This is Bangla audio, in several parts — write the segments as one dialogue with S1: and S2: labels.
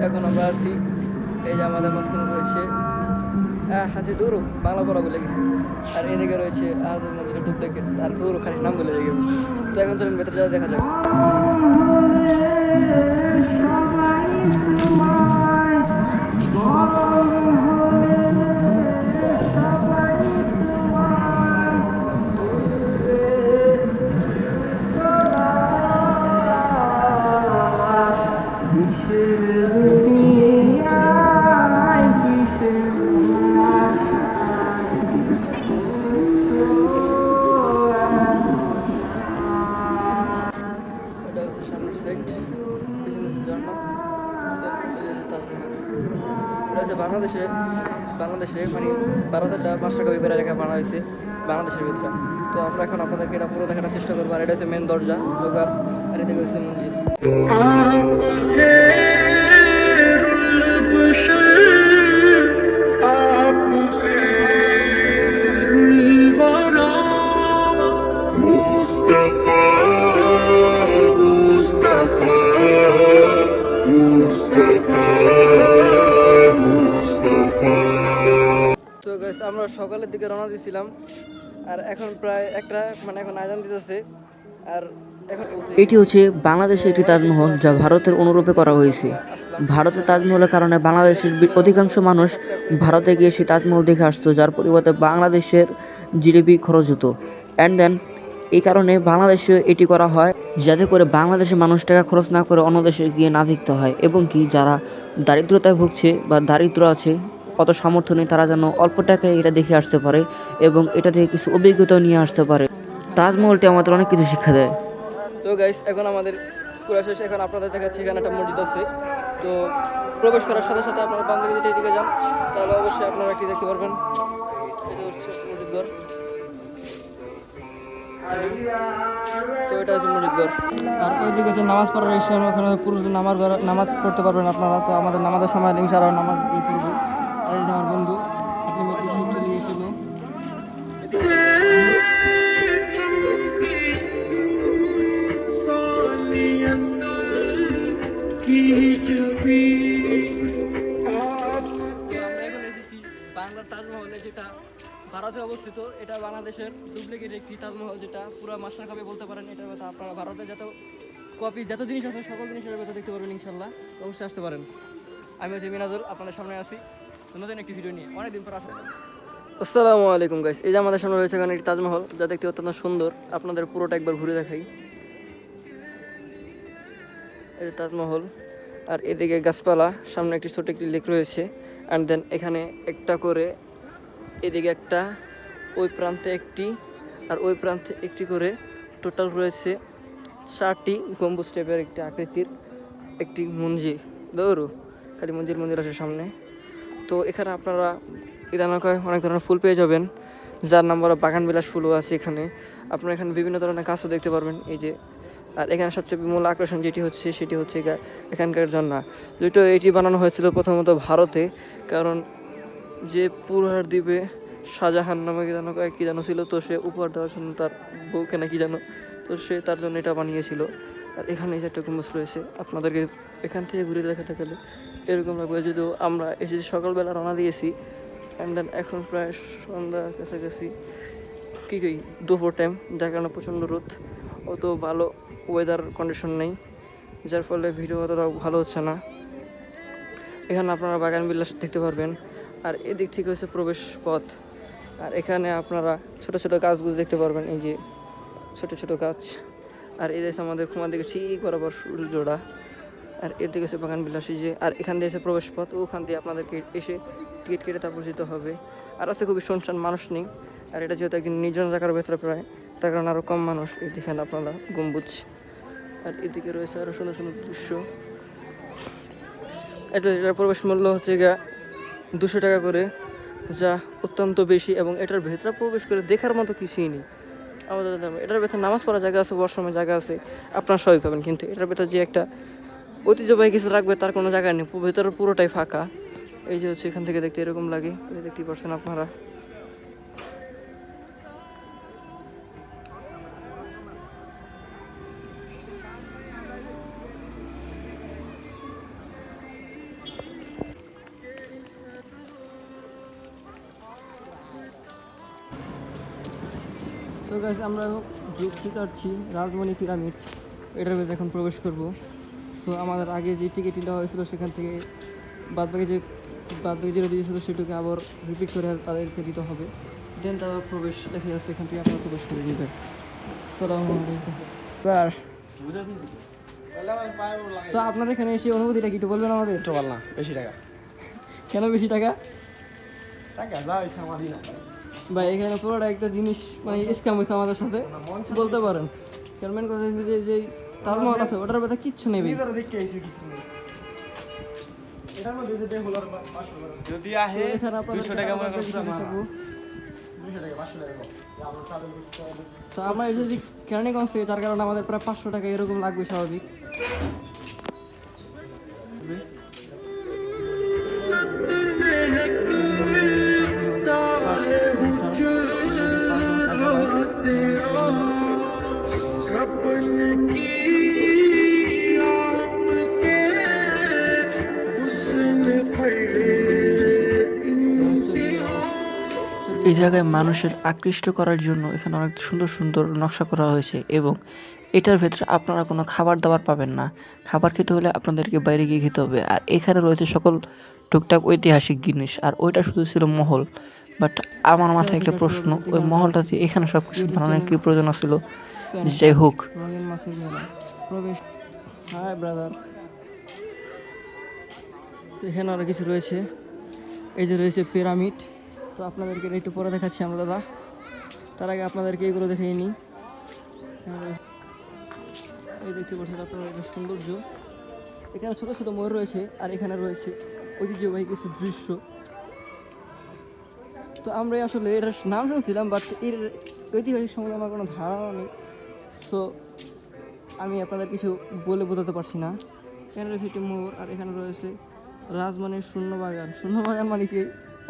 S1: এখন আমরা আছি, এই যে আমাদের মাঝখানে রয়েছে হাসি দৌড়ো বাংলা পড়া বলে গেছে, আর এদিকে রয়েছে আহাজের মন্দিরের ডুপ্লিকেট, আর দৌড়ো খালি নাম বলে গেছে। তো এখন চলুন ভেতরে যাওয়া দেখা যাক। এটা হচ্ছে সামনের সাইড, পিছনে হচ্ছে ঝর্ণা, তাজমহল। এটা হচ্ছে বাংলাদেশে মানে ভারতেরটা মাস্টার কপি করে লেখা বানা হয়েছে বাংলাদেশের ভিতরে। তো আমরা এখন আপনাদেরকে এটা পুরো দেখানোর চেষ্টা করবো। আর এটা হচ্ছে মেন দরজা ঢোকার, আর এদিকে হচ্ছে মসজিদ। তো গাইস আমরা সকালের দিকে রওনা দিয়েছিলাম, আর এখন প্রায় একটা মানে এখন আজান দিতেছে। আর এখন
S2: এটি হচ্ছে বাংলাদেশের একটি তাজমহল, যা ভারতের অনুরূপে করা হয়েছে। ভারতের তাজমহলের কারণে বাংলাদেশের অধিকাংশ মানুষ ভারতে গিয়ে সেই তাজমহল দেখে আসতো, যার পরিবর্তে বাংলাদেশের জিডিপি খরচ হতো। অ্যান্ড দেন এই কারণে বাংলাদেশে এটি করা হয়, যাতে করে বাংলাদেশের মানুষ টাকা খরচ না করে অন্য দেশে গিয়ে না দেখতে হয়, এবং কি যারা দারিদ্রতায় ভুগছে বা দারিদ্র আছে, অত সামর্থ্য নেই, তারা যেন অল্প টাকায় এটা দেখে আসতে পারে এবং এটা থেকে কিছু অভিজ্ঞতা নিয়ে আসতে পারে। তাজমহলটি আমাদের অনেক কিছু শিক্ষা দেয়।
S1: তো গাইস এখন আমাদের ঘোরা শেষ, এখন আপনাদের দেখাচ্ছি এখানে একটা মসজিদ আছে। তো প্রবেশ করার সাথে সাথে আপনারা বাম দিকে যদি এদিকে যান, তাহলে অবশ্যই আপনারা একটি দেখতে পারবেন, এই যে হচ্ছে মসজিদ ঘর। তো এটা হচ্ছে মসজিদ ঘর, আর ওইদিকে যে নামাজ পড়ার ইস্যু, ওখানে পুরো নামাজ পড়তে পারবেন আপনারা। তো আমাদের নামাজের সময় ইনশাআল্লাহ নামাজ দিয়ে পড়বো। আর এই যে আমার বন্ধু আপনি চলে গিয়েছিল। আমরা এখন এসেছি বাংলার তাজমহলে, যেটা ভারতে অবস্থিত। এটা বাংলাদেশের ডুপ্লিকেট একটি তাজমহল, যেটা পুরো মাস্টার কপি বলতে পারেন। এটার কথা আপনারা ভারতে যত জিনিস আছে সকল জিনিসের কথা দেখতে পারবেন ইনশাল্লাহ। অবশ্যই আসতে পারেন। আমি হচ্ছে মিনাজুল, আপনাদের সামনে আছি নতুন একটি ভিডিও নিয়ে, অনেকদিন পর আসা। আসসালামু আলাইকুম গাইস, এই যে আমাদের সামনে রয়েছে এখানে একটি তাজমহল, যা দেখতে অত্যন্ত সুন্দর। আপনাদের পুরোটা একবার ঘুরে দেখাই। এই যে তাজমহল, আর এদিকে গাছপালা, সামনে একটি ছোট একটি লেক রয়েছে। অ্যান্ড দেন এখানে একটা করে, এদিকে একটা, ওই প্রান্তে একটি, আর ওই প্রান্তে একটি করে টোটাল রয়েছে 4টি গম্বুজ টাইপের একটি আকৃতির একটি মন্দির। দৌড়ো খালি মন্দির আছে সামনে। তো এখানে আপনারা ইদানকায় অনেক ধরনের ফুল পেয়ে যাবেন, যার নাম বলা বাগান বিলাস ফুলও আছে এখানে। আপনারা এখানে বিভিন্ন ধরনের গাছও দেখতে পারবেন, এই যে। আর এখানে সবচেয়ে মূল আকর্ষণ সেটি হচ্ছে এখানকার ঝর্ণা, যেটা এটি বানানো হয়েছিল প্রথমত ভারতে। কারণ যে পুরহার দ্বীপে শাহজাহান নামে কি জানো ছিল, তো সে উপহার দেওয়ার জন্য তার বউকে না কি জানো, তো সে তার জন্য এটা বানিয়েছিল। আর এখানে যে একটা গম্বুজ রয়েছে, আপনাদেরকে এখান থেকে ঘুরে দেখাতে গেলে এরকম লাগবে। যদিও আমরা এসেছি সকালবেলা রওনা দিয়েছি, অ্যান্ড দেন এখন প্রায় সন্ধ্যা কাছাকাছি, দুপুর টাইম, যার কারণে প্রচণ্ড রোদ, অত ভালো ওয়েদার কন্ডিশন নেই, যার ফলে ভিডিও অতটা ভালো হচ্ছে না। এখানে আপনারা বাগান বিলাস দেখতে পারবেন। আর এদিক থেকে হচ্ছে প্রবেশ পথ, আর এখানে আপনারা ছোট ছোট গাছগুলো দেখতে পারবেন, এই যে ছোট ছোট গাছ। আর এই দেশে আমাদের খুমার দিকে ঠিক বরাবর সূর্যটা, আর এর দিকে হচ্ছে বাগান বিলাসী যে। আর এখান দিয়ে হচ্ছে প্রবেশ পথ, ওখান দিয়ে আপনাদেরকে এসে টিকিট কেটে তারপর যেতে হবে। আর আছে খুবই শুনশান, মানুষ নেই। আর এটা যেহেতু একদিন নির্জন জায়গার ভেতরে প্রায়, তার কারণে আরও কম মানুষ। এই দেখেন আপনারা গম্বুজ, আর এদিকে রয়েছে আরও সুন্দর সুন্দর দৃশ্য। এটার প্রবেশ মূল্য হচ্ছে 200 টাকা করে, যা অত্যন্ত বেশি, এবং এটার ভেতরে প্রবেশ করে দেখার মতো কিছুই নেই আমাদের। এটার ভেতরে নামাজ পড়ার জায়গা আছে, ওয়াশরুমের জায়গা আছে, আপনারা সবই পাবেন। কিন্তু এটার ভেতরে যে একটা ঐতিহ্যবাহী কিছু রাখবে, তার কোনো জায়গা নেই, ভেতরে পুরোটাই ফাঁকা। এই যে হচ্ছে এখান থেকে দেখতে এরকম লাগে, দেখতেই পাচ্ছেন আপনারা। তো গাইস আমরা যুক্তি কাটছি রাজমণি পিরামিড, এটার ভেতরে এখন প্রবেশ করব। সো আমাদের আগে যে টিকিট দেওয়া হয়েছিল সেখান থেকে বাদবাকি যেটা দিয়েছিল সেটুকু আবার রিপিট করে তাদেরকে দিতে হবে, দেন তারপর প্রবেশ দেখা যাচ্ছে এখান থেকে আপনারা প্রবেশ করে নেবেন। আসসালামু আলাইকুম স্যার। তো আপনার এখানে এসে অনুভূতিটা কি একটু বলবেন আমাদের?
S3: একটু বল না, বেশি টাকা
S1: কেন বেশি টাকা?
S3: টাকা যা হয়েছে আমারই না।
S1: ভাই এখানে পুরোটা একটা জিনিস মানে স্ক্যাম হয়েছে আমাদের সাথে বলতে পারেন। কারণ মেন কথা হচ্ছে যে তাজমহল আছে ওটার ভেতরে কিচ্ছু নেই ভাই।
S3: নিজেরা দেখতে আইছে কিছু নেই। এটার মধ্যে যদি হলার 500 টাকা যদি আহে
S1: তো এখানে আপনাদের
S3: 200 টাকা মনে
S1: একটা
S3: করছিলাম
S1: জিনিস
S3: না।
S1: দেখাবো।
S3: 200 টাকা 500 টাকা কম। আমরা ট্রাভেল করতে হবে।
S1: তো আমরা এসেছি কেরানীগঞ্জ থেকে, যার কারণে আমাদের প্রায় 500 টাকা এরকম লাগবে স্বাভাবিক।
S2: এই জায়গায় মানুষের আকৃষ্ট করার জন্য এখানে অনেক সুন্দর সুন্দর নকশা করা হয়েছে এবং এটার ভেতরে আপনারা কোনো খাবার দাবার পাবেন না। খাবার খেতে হলে আপনাদেরকে বাইরে গিয়ে খেতে হবে। আর এখানে রয়েছে সকল টুকটাক ঐতিহাসিক জিনিস, আর ওইটা শুধু ছিল মহল। বাট আমার মাথায় একটা প্রশ্ন, ওই মহলটাতে এখানে সব কিছু বানানোর কি প্রয়োজন ছিল? যাই হোক,
S1: রঙিন মাছের মেলা প্রবেশ। Hi brother. এখানে আরও কিছু রয়েছে, এই যে রয়েছে পিরামিড। তো আপনাদেরকে এটা একটু পরে দেখাচ্ছি আমরা দাদা, তার আগে আপনাদেরকে এগুলো দেখিয়ে নিই। এই দেখতে পাচ্ছেন আপনারা একটা সৌন্দর্য, এখানে ছোটো ছোটো ময়ূর রয়েছে আর এখানে রয়েছে ঐতিহ্যবাহী কিছু দৃশ্য। তো আমরা আসলে এটার নাম শুনছিলাম বাট এর ঐতিহাসিক সম্বন্ধে আমার কোনো ধারণা নেই। সো আমি আপনাদের কিছু বলে বোঝাতে পারছি না। এখানে রয়েছে একটি ময়ূর আর এখানে রয়েছে রাজমানের শূন্যবাগান। শূন্যবাগান মানে কি?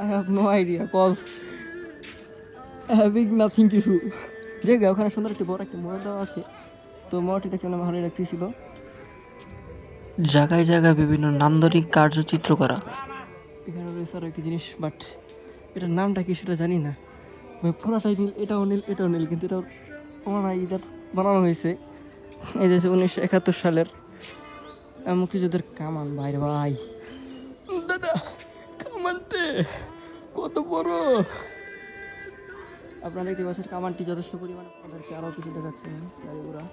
S1: I have no idea cause having nothing কিছু। যে ওখানে সুন্দর একটি বড় একটি ময়ূর দেওয়া আছে, তো ময়ূরটি দেখতে আমার ভালোই লাগতেছিল।
S2: জায়গায় জায়গায় বিভিন্ন নান্দনিক কার্যচিত্র করা।
S1: এখানে রয়েছে আরও একটি জিনিস, বাট এটার নামটা কি সেটা জানি না ভাই। পুরাটাই নীল, এটাও নীল এটাও নীল, কিন্তু এটাও বানানো হয়েছে। এই যে 1971 সালের মুক্তিযুদ্ধের কামান। ভাই ভাই দাদা কামানটে কত বড়! আপনারা দেখতে পাচ্ছেন কামানটি যথেষ্ট পরিমাণে। আপনাদেরকে আরও কিছু দেখাচ্ছি গাড়িগুড়া।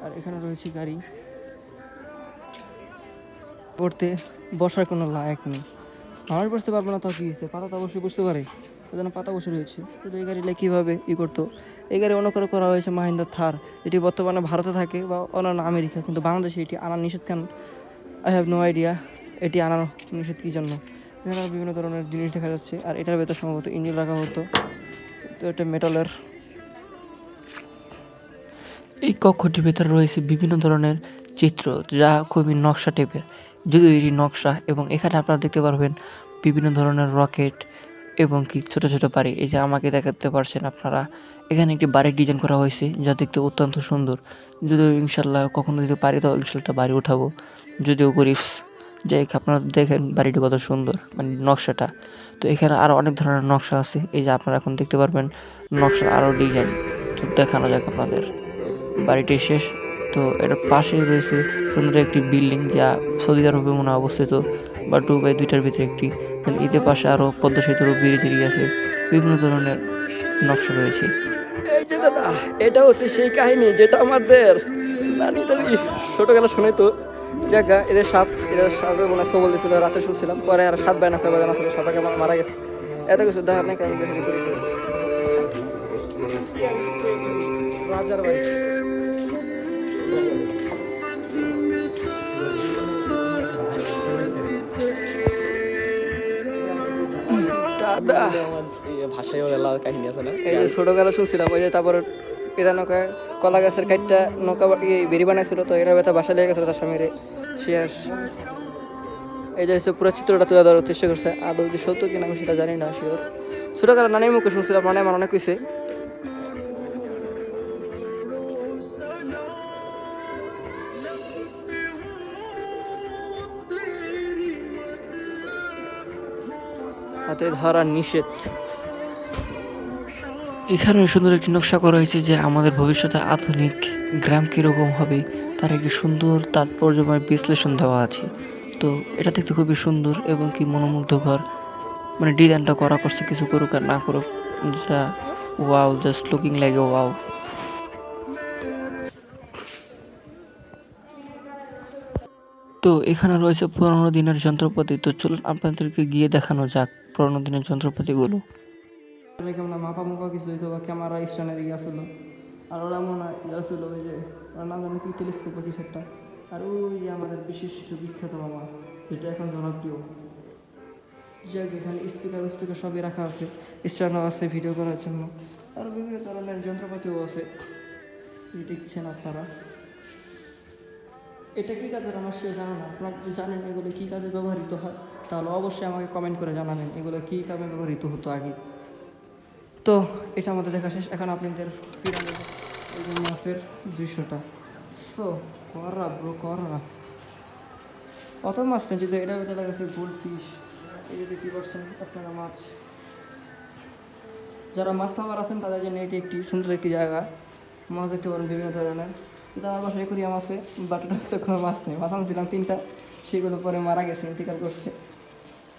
S1: আর এখানে রয়েছে গাড়ি, পড়তে বসার কোনো লায়ক নেই। আমার বসতে পারবো না, তাও কি হয়েছে, পাতা তো অবশ্যই বসতে পারে, সেজন্য পাতা বসে রয়েছে। কিন্তু এই গাড়িটা কীভাবে করতো? এই গাড়ি অনুকরণ করা হয়েছে মাহিন্দ্রা থার, এটি বর্তমানে ভারতে থাকে বা অন্যান্য আমেরিকা, কিন্তু বাংলাদেশে এটি আনার নিষেধ কেন? আই হ্যাভ নো আইডিয়া এটি আনার নিষেধ কী জন্য। এখানে বিভিন্ন ধরনের জিনিস দেখা যাচ্ছে আর এটার ভেতর সম্ভবত ইঞ্জিন রাখা হতো। তো এটা মেটালের।
S2: এই কক্ষটির ভেতরে রয়েছে বিভিন্ন ধরনের চিত্র যা খুবই নকশা টাইপের, যদিও এটি নকশা। এবং এখানে আপনারা দেখতে পারবেন বিভিন্ন ধরনের রকেট এবং কি ছোট ছোট বাড়ি। এই যে আমাকে দেখাতে পারছেন আপনারা, এখানে একটি বাড়ির ডিজাইন করা হয়েছে যা দেখতে অত্যন্ত সুন্দর। যদিও ইনশাল্লাহ কখনো যদি পারি তো ইনশাল্লাহ বাড়ি উঠাবো, যদিও গরিব। যাই হোক, আপনারা দেখেন বাড়িটি কত সুন্দর, মানে নকশাটা। তো এখানে আরও অনেক ধরনের নকশা আছে, এই যে আপনারা এখন দেখতে পারবেন নকশার আরও ডিজাইন। তো দেখানো যাক আপনাদের। বাড়িটি শেষ। তো এটার পাশেই রয়েছে সুন্দর একটি বিল্ডিং যা সৌদি আরবে মনে হয় অবস্থিত, বা 2x2টার ভিতরে একটি। এদের পাশে আরও পদ্মা সেতুর ব্রিজ আছে, বিভিন্ন ধরনের নকশা রয়েছে।
S1: এই যে দাদা, এটা হচ্ছে সেই কাহিনী যেটা আমাদের নানি দাদি ছোটবেলা শুনে। তো জায়গা এদের সাপে মনে হয় সবল দিয়েছিল, রাতে শুনছিলাম। পরে আর 7 বায়না কয় বাগান আসলে সাপটাকে মারা গেছে। এত কিছু দেখা নেই কারণ রাজার বাড়ি। দাদা
S3: ভাষায় কাহিনী আছে না?
S1: এই যে ছোটবেলা শুনছিলাম, ওই যে তারপর এটা নৌকা কলা গাছের কাঠটা নৌকা বেরি বানাইছিল, তো এটা ব্যথা বাসা লেগে গেছিল তার স্বামীরে। শেষ এই যে হচ্ছে পুরো চিত্রটা তুলে ধরার চেষ্টা করছে। আদৌ যে সত্য কিনা আমি সেটা জানি না শিওর। ছোটবেলা নানির মুখে শুনছিলাম, মানে আমার অনেক কিছু। হাতে ধরা নিষেধ। এখানে সুন্দর একটি নকশা করা হয়েছে যে আমাদের ভবিষ্যতে আধুনিক গ্রাম কীরকম হবে তার একটি সুন্দর তাৎপর্যময় বিশ্লেষণ দেওয়া আছে। তো এটা দেখতে খুবই সুন্দর এবং কি মনোমুগ্ধকর, মানে ডিজাইনটা করা করছে, কিছু করুক আর না করুক, যা wow, just looking like a wow. তো এখানে রয়েছে পুরোনো দিনের যন্ত্রপাতি, তো চলুন আপনাদেরকে গিয়ে দেখানো যাক পুরোনো দিনের যন্ত্রপাতিগুলো। কেমন মাপা মুপা কিছু হইতো বা ক্যামেরা স্ট্যান্ডের ইয়ে ছিল, আর ওরা মনে হয় ইয়ে ছিল ওই যে ওরা নাম জানি কি টেলিস্কোপ বা কিছু একটা, আর ওই যে আমাদের বিশিষ্ট বিখ্যাত মামা যেটা এখন জনপ্রিয়, যাক এখানে স্পিকার সবই রাখা আছে, স্ট্যান্ডও আছে ভিডিও করার জন্য, আর বিভিন্ন ধরনের যন্ত্রপাতিও আছে, এই দেখছেন আপনারা। এটা কী কাজের আমার সে জানো না, আপনারা যদি জানেন এগুলো কী কাজে ব্যবহৃত হয় তাহলে অবশ্যই আমাকে কমেন্ট করে জানাবেন এগুলো কী কাজে ব্যবহৃত হতো আগে। তো এটা আমাদের দেখা শেষ, এখন আপনাদের পিরামিড এই যে মাছের দৃশ্যটা। সো করা ব্রো করা অত মাছ নেই, যদি এটা বেঁধে লাগেছে গোল্ড ফিশ, এই যে দেখতে পাচ্ছেন আপনারা মাছ। যারা মাছ খাবার আছেন তাদের জন্য এটি একটি সুন্দর একটি জায়গা, মাছ দেখতে পারেন বিভিন্ন ধরনের। কিন্তু আমার বাসায় একুরিয়াম আছে, বাট এটা কোনো মাছ নেই, মাছ আনছিলাম 3টা, সেগুলো পরে মারা গেছে, ইন্তিকাল করছে।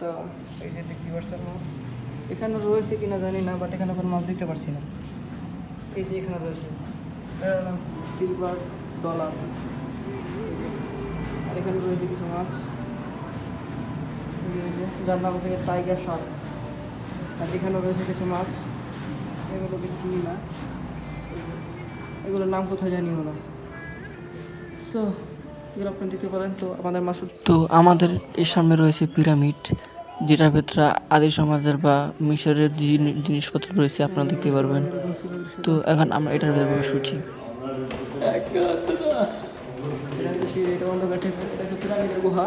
S1: তো এই যে দেখতে পাচ্ছেন মাছ, এখানে রয়েছে কিনা জানি না, বাট এখানে কোনো মাছ দেখতে পাচ্ছি না। এই যে এখানে রয়েছে সিলভার ডলার, আর এখানে রয়েছে কিছু মাছ, এই যে যার নাম হচ্ছে টাইগার শার্ক, আর এখানেও রয়েছে কিছু মাছ, এগুলো কিছু চিনি না, এগুলোর নাম কোথায় জানিও না। সো এগুলো আপনি দেখতে পারেন। তো আমাদের মাছ, তো আমাদের এর সামনে রয়েছে পিরামিড, যেটার ভেতরে আদি সমাজের বা মিশরের জিনিসপত্র রয়েছে, আপনারা দেখতে পারবেন। তো এখন আমরা এটার ভেতরে প্রবেশ করছি। এটা অন্ধকার, এটা হচ্ছে পিরামিডের গুহা।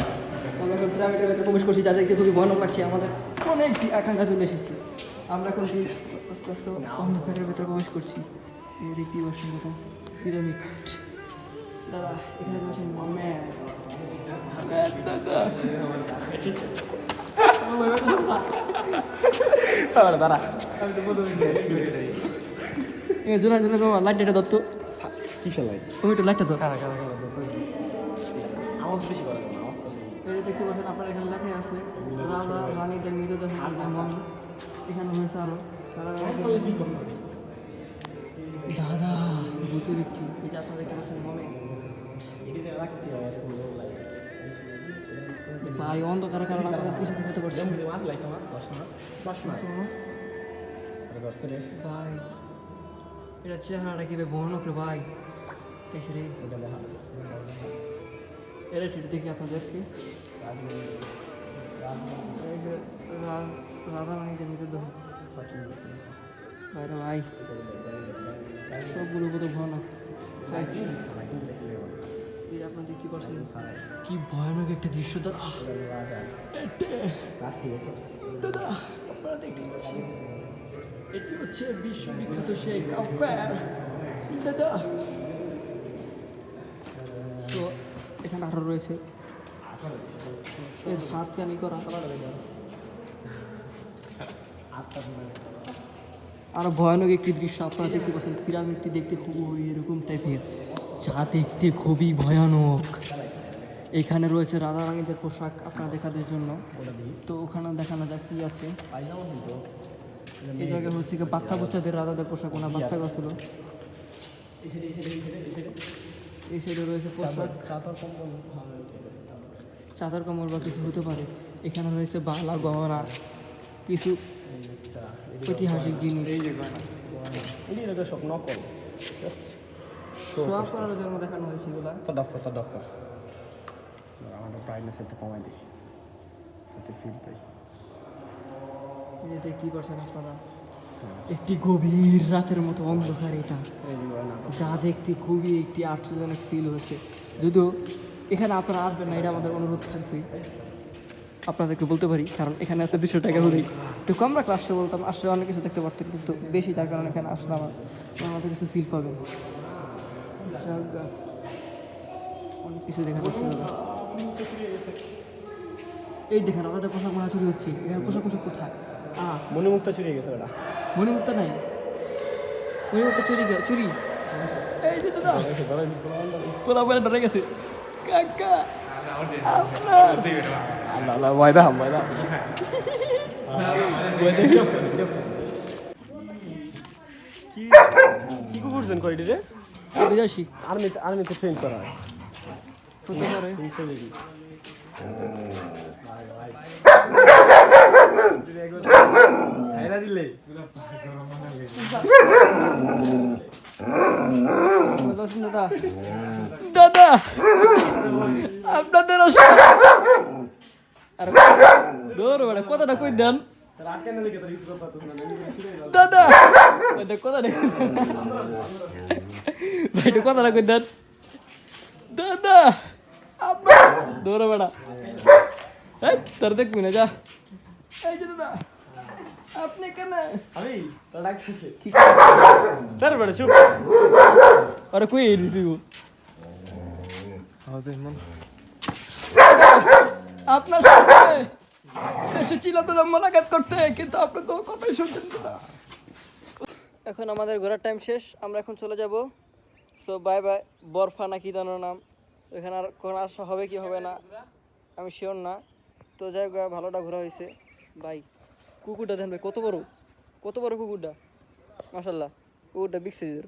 S1: তো আমরা এখন পিরামিডের ভেতরে প্রবেশ করছি, যা দেখতে খুবই ভয়ানক লাগছে, আমাদের অনেকটি আকাঙ্ক্ষা চলে এসেছে। আমরা এখন আস্তে আস্তে অন্ধকারের ভেতরে প্রবেশ করছি। এই দেখতেই পাচ্ছেন কথা পিরামিড। দাদা এখানে রয়েছেন মোহাম্মদ দাদা, জোনা জোনা তোমার লাইট এটা ধরতো,
S3: কিসের লাইট?
S1: তুমি একটু লাইটটা ধর।
S3: আওয়াজ বেশি করে না, আওয়াজ আছে।
S1: এই যে দেখতে পাচ্ছেন আপনার এখানে লেখা আছে রাজা রানীদের মৃতদেহ, মমি এখানে রয়েছে আরো রাজা রানীদের। দাদা ভূতের একটি, এই যে আপনারা দেখতে পাচ্ছেন মমি ভাই, অন্ধকারের কারণে আপনাদের কিছু বুঝতে পারছি ভাই, এটা চেহারাটা কি ভয়ানক রে ভাই, এসে রে এটা ঠিক দেখি আপনাদেরকে। এই যে রাধা রানীদের মৃতদেহ ভাইরা ভাই, সবগুলো বোধ ভয়ানক। এই আপনার দেখতে পাচ্ছেন কি ভয়ানক একটা দৃশ্য দাদা, দাদা আপনারা দেখতে পাচ্ছেন এটি হচ্ছে বিশ্ববিখ্যাত সেই কাফের দাদা। তো এখানে আরো রয়েছে এর হাত কানি করা, আরো ভয়ানক একটি দৃশ্য আপনারা দেখতে পাচ্ছেন। পিরামিডটি দেখতে খুবই এরকম টাইপের, যা দেখতে খুবই ভয়ানক। এখানে রয়েছে রাজা রানীদের পোশাক আপনারা দেখাদের জন্য, তো ওখানে দেখানো যাক কি আছে। এই জায়গায় হচ্ছে কি বাচ্চা বাচ্চাদের রাজাদের পোশাক, ওনার বাচ্চা ছিল। এই সাইডে রয়েছে পোশাক, চাদর কম্বল বা কিছু হতে পারে। এখানে রয়েছে বালা গহনা, কিছু ঐতিহাসিক জিনিস, শো আপ করার জন্য দেখানো হয়েছে এগুলা।
S3: আমাদের ব্রাইটনেস একটু কমাই দিই যাতে ফিল পাই।
S1: এতে কি পারছেন আপনারা, একটি গভীর রাতের মতো অন্ধকার, এটা যা দেখতে খুবই একটি আশ্চর্যজনক ফিল হচ্ছে। যদিও এখানে আপনারা আসবেন না, এটা আমাদের অনুরোধ থাকবে, আপনাদেরকে বলতে পারি, কারণ এখানে আসলে 200 টাকা হলেই একটু কম রাখলে আসতে বলতাম, আসলে অনেক কিছু দেখতে পারতেন, কিন্তু বেশি, তার কারণে এখানে আসলে আমাদের কিছু ফিল পাবেন। অনেক কিছু দেখা যাচ্ছে। এই দেখেন আমাদের পোশাক মনে চুরি হচ্ছে, এখানে পোশাক কোথায়?
S3: মণিমুক্তা চুরি গেছে ওটা,
S1: মণিমুক্তা নাই, উনি তো চুরি করে চুরি এই যে দাদা পোলা বলে ডরে গেছে কাকা আপনার
S3: আল্লাহ ময়দা ময়দা কি কি করছেন কয়টি রে
S1: বিদেশি
S3: আর্মিতে ট্রেন করা হয়
S1: হতে পারে
S3: ছাইরা দিলে
S1: দাদা দাদা আপনাদের আর ডোর বড় কথাটা কই দেন দাদা এটা কথাটা ভাইটা কথাটা কই দেন দাদা আব্বা ডোর বড় এই তোর দেখ মিনা যা এই যে দাদা আপনি কেন
S3: আমি তো ডাকতেছি
S1: কি
S3: তার বড় চুপ
S1: আরে কই এলি তুই
S3: আমাদের মন
S1: আপনার সাথে এসেছিল তো মোলাকাত করতে কিন্তু আপনি তো কথাই শুনতেন না এখন আমাদের ঘোরার টাইম শেষ আমরা এখন চলে যাব সো বাই বাই বরফা না কি জানো নাম এখানে আর কোন আসা হবে কি হবে না আমি শিওর না তো যাই হোক ভালোটা ঘোরা হয়েছে বাই কুকুরটা দেন ভাই কত বড় কুকুরটা মাশাল্লাহ কুকুরটা বিগ সাইজের